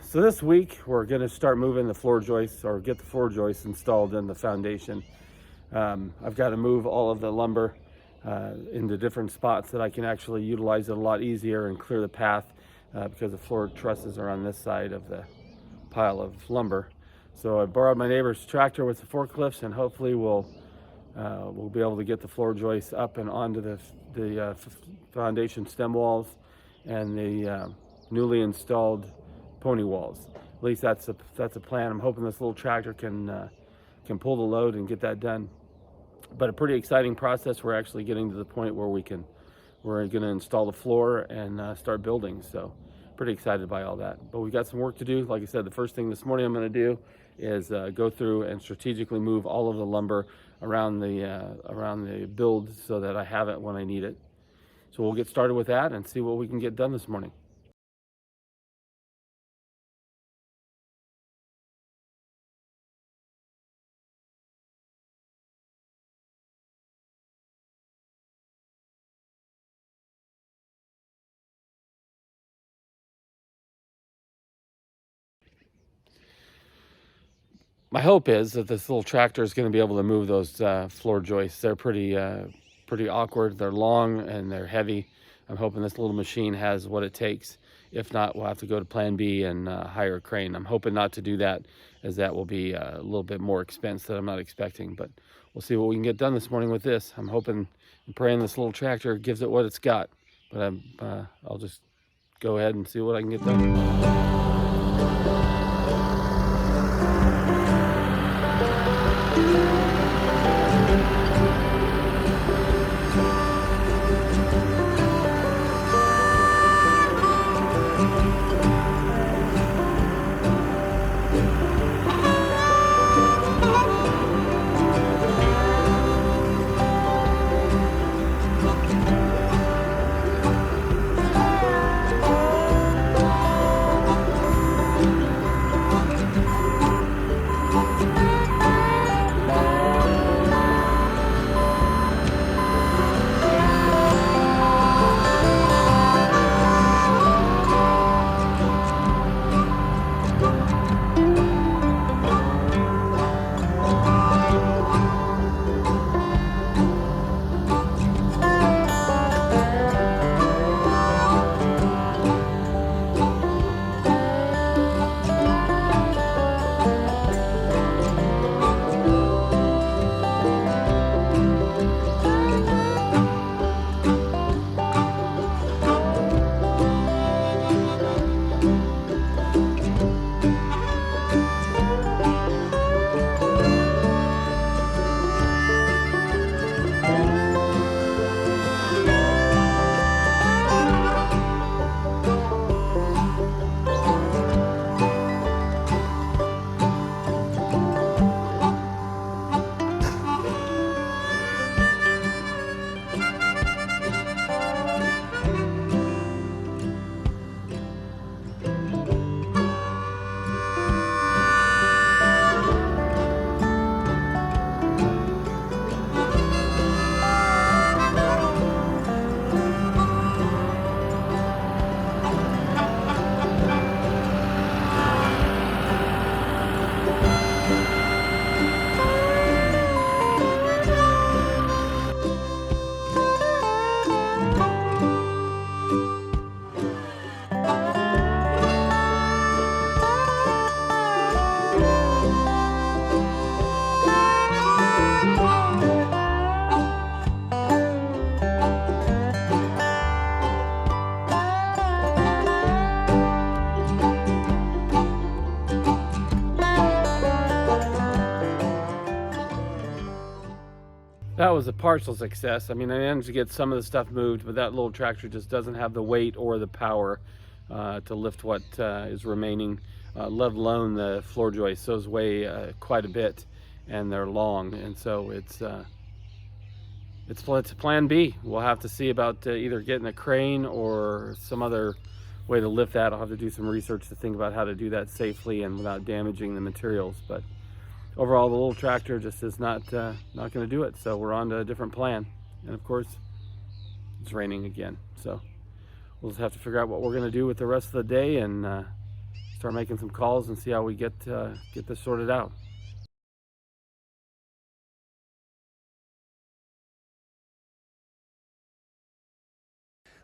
So this week we're going to start moving the floor joists, or get the floor joists installed in the foundation. I've got to move all of the lumber into different spots that I can actually utilize it a lot easier and clear the path because the floor trusses are on this side of the pile of lumber. So I borrowed my neighbor's tractor with the forklifts, and hopefully we'll be able to get the floor joists up and onto the foundation stem walls and the newly installed pony walls. At least that's a plan. I'm hoping this little tractor can pull the load and get that done. But a pretty exciting process. We're actually getting to the point where we're going to install the floor and start building. So pretty excited by all that. But we've got some work to do. Like I said, the first thing this morning I'm going to do is go through and strategically move all of the lumber around the build so that I have it when I need it. So we'll get started with that and see what we can get done this morning. My hope is that this little tractor is going to be able to move those floor joists. They're pretty awkward. They're long and they're heavy. I'm hoping this little machine has what it takes. If not, we'll have to go to plan B and hire a crane. I'm hoping not to do that, as that will be a little bit more expense that I'm not expecting. But we'll see what we can get done this morning with this. I'm hoping and praying this little tractor gives it what it's got. But I'll just go ahead and see what I can get done. That was a partial success. I mean, I managed to get some of the stuff moved, but that little tractor just doesn't have the weight or the power to lift what is remaining, let alone the floor joists. Those weigh quite a bit, and they're long, and so it's plan B. We'll have to see about either getting a crane or some other way to lift that. I'll have to do some research to think about how to do that safely and without damaging the materials. But overall, the little tractor just is not going to do it. So we're on to a different plan. And of course, it's raining again. So we'll just have to figure out what we're going to do with the rest of the day and start making some calls and see how we get this sorted out.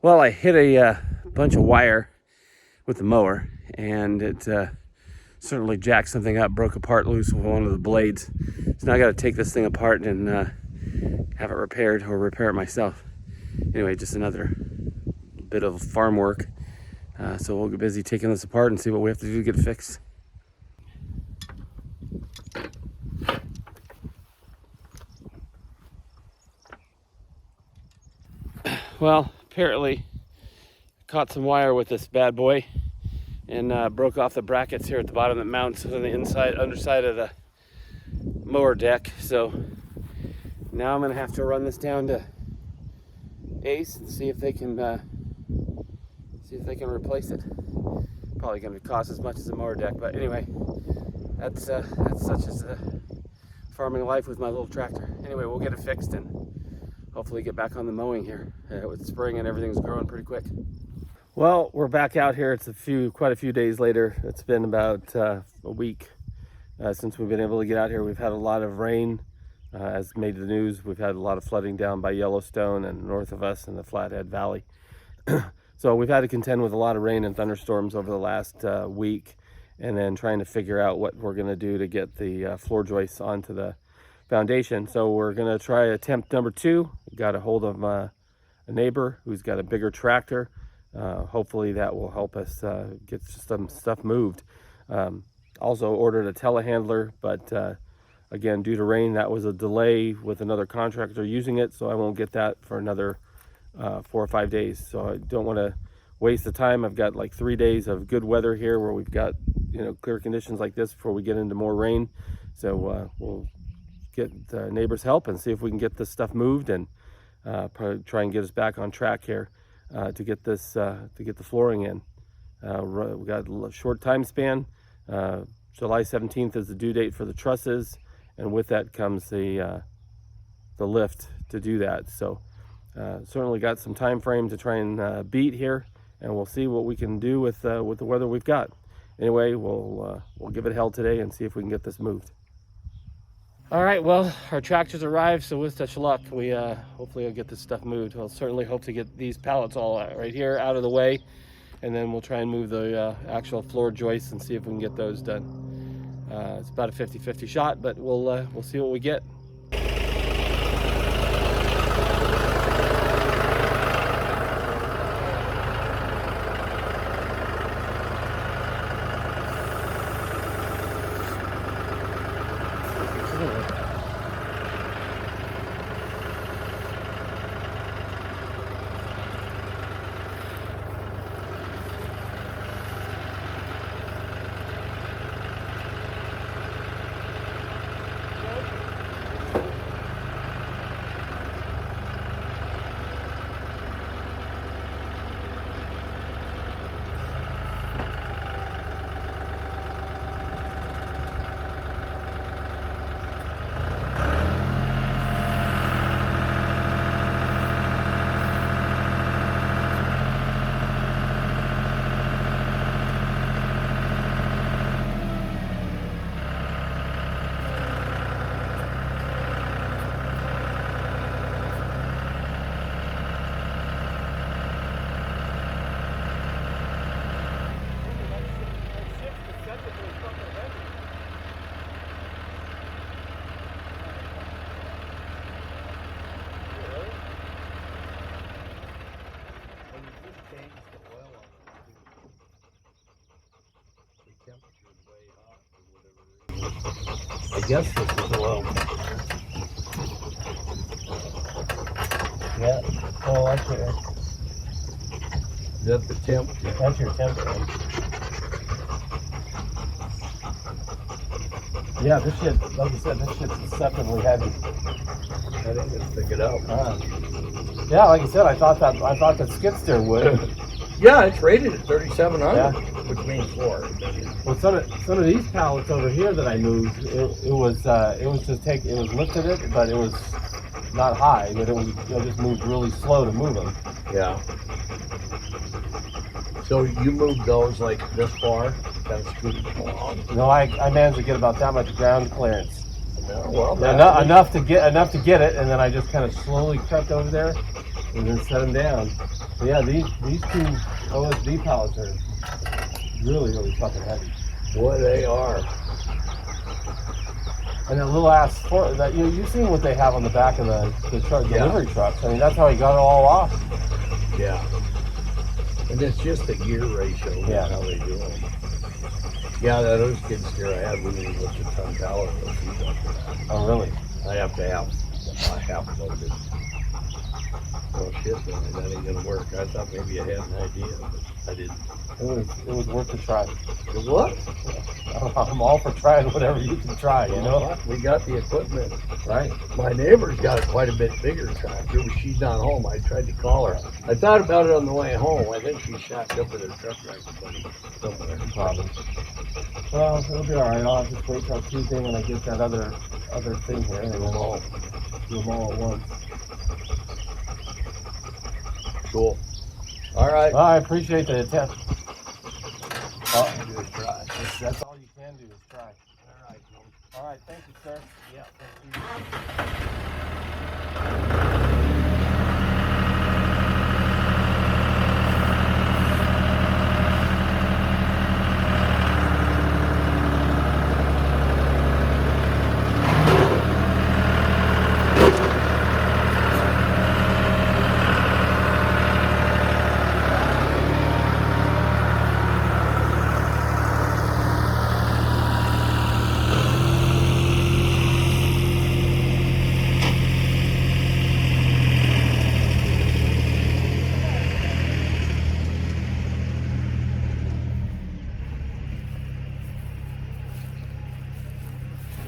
Well, I hit a bunch of wire with the mower, and it certainly jacked something up, broke apart loose with one of the blades. So now I got to take this thing apart and have it repaired, or repair it myself. Anyway, just another bit of farm work. So we'll get busy taking this apart and see what we have to do to get it fixed. Well, apparently caught some wire with this bad boy and broke off the brackets here at the bottom that mounts on the underside of the mower deck. So now I'm gonna have to run this down to Ace and see if they can replace it. Probably gonna cost as much as a mower deck, but anyway, that's such as farming life with my little tractor. Anyway, we'll get it fixed and hopefully get back on the mowing here with spring and everything's growing pretty quick. Well, we're back out here. It's quite a few days later. It's been about a week since we've been able to get out here. We've had a lot of rain, as made the news. We've had a lot of flooding down by Yellowstone and north of us in the Flathead Valley. So we've had to contend with a lot of rain and thunderstorms over the last week, and then trying to figure out what we're going to do to get the floor joists onto the foundation. So we're going to try attempt number 2. Got a hold of a neighbor who's got a bigger tractor. Hopefully that will help us get some stuff moved. Also ordered a telehandler, but again, due to rain, that was a delay with another contractor using it, so I won't get that for another 4 or 5 days. So I don't want to waste the time. I've got like 3 days of good weather here where we've got, clear conditions like this before we get into more rain. So we'll get the neighbors' help and see if we can get this stuff moved and probably try and get us back on track here to get this to get the flooring in. We got a short time span. July 17th is the due date for the trusses, and with that comes the lift to do that. So certainly got some time frame to try and beat here, and we'll see what we can do with the weather we've got. Anyway, we'll give it hell today and see if we can get this moved. All right, well, our tractors arrived, so with such luck, we hopefully will get this stuff moved. We'll certainly hope to get these pallets all right here out of the way, and then we'll try and move the actual floor joists and see if we can get those done. It's about a 50-50 shot, but we'll see what we get. I guess this is oil. Yeah. Oh, that's it. Is that the temp? That's your temp. Yeah, this shit, like you said, this shit's deceptively heavy. I think it's pick it up. Yeah, like you said, I thought the skid steer would. Yeah, it's rated at 3,700, yeah. Which means 4. Well, some of these pallets over here that I moved, it was lifted it, but it was not high, but it just moved really slow to move them. Yeah. So you moved those like this far, kind of scooted them along. No, I managed to get about that much ground clearance. No, well, Yeah, enough to get it, and then I just kind of slowly crept over there and then set them down. But yeah, these two OSB pallets are really fucking heavy. Boy, they are. And that little ass sport that you've seen what they have on the back of the truck, delivery trucks. I mean, that's how he got it all off. Yeah. And it's just a gear ratio. Yeah. How they do them. Yeah, that other skid steer I had, we didn't lift a ton pallet. Oh, really? I have to have a half loaded. Oh shit, man, that ain't gonna work. I thought maybe I had an idea, but I didn't. It was worth a try. It was? I'm all for trying whatever you can try, you know? We got the equipment. Right. My neighbor's got quite a bit bigger tractor, but she's not home. I tried to call her. I thought about it on the way home. I think she shot up with her truck right somewhere. Probably. Well, it'll be all right. I'll just wait till Tuesday when I get that other thing here, and then I'll do them all at once. Cool. All right. Well, I appreciate the attempt. Just try. That's all you can do is try. All right. All right. Thank you, sir. Yeah. Thank you.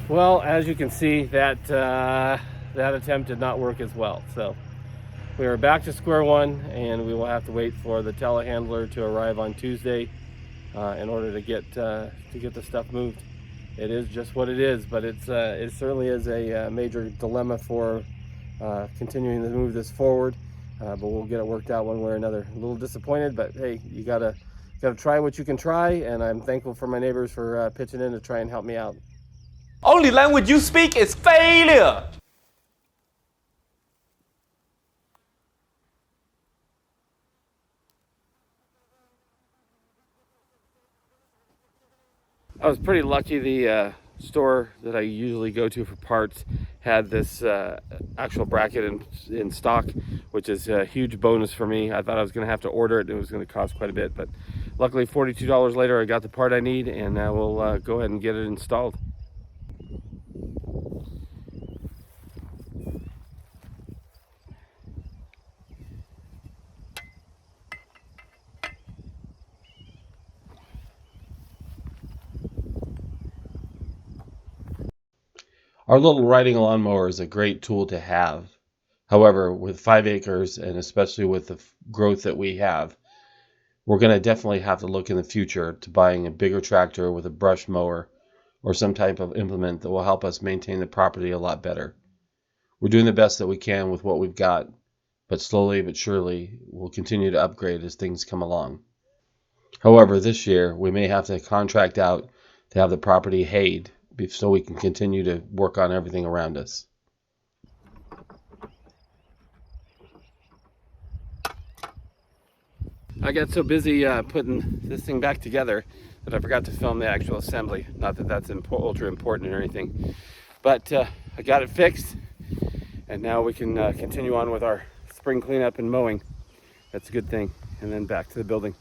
Well, as you can see, that attempt did not work as well. So we are back to square one, and we will have to wait for the telehandler to arrive on Tuesday in order to get the stuff moved. It is just what it is, but it certainly is a major dilemma for continuing to move this forward. But we'll get it worked out one way or another. A little disappointed, but hey, you gotta try what you can try, and I'm thankful for my neighbors for pitching in to try and help me out. Only language you speak is failure. I was pretty lucky. The store that I usually go to for parts had this actual bracket in stock, which is a huge bonus for me. I thought I was going to have to order it. It was going to cost quite a bit, but luckily $42 later I got the part I need, and now we'll go ahead and get it installed. Our little riding lawnmower is a great tool to have. However, with 5 acres, and especially with the growth that we have, we're going to definitely have to look in the future to buying a bigger tractor with a brush mower or some type of implement that will help us maintain the property a lot better. We're doing the best that we can with what we've got, but slowly but surely we'll continue to upgrade as things come along. However, this year we may have to contract out to have the property hayed so we can continue to work on everything around us. I got so busy putting this thing back together that I forgot to film the actual assembly. Not that that's ultra important or anything, but I got it fixed, and now we can continue on with our spring cleanup and mowing. That's a good thing. And then back to the building.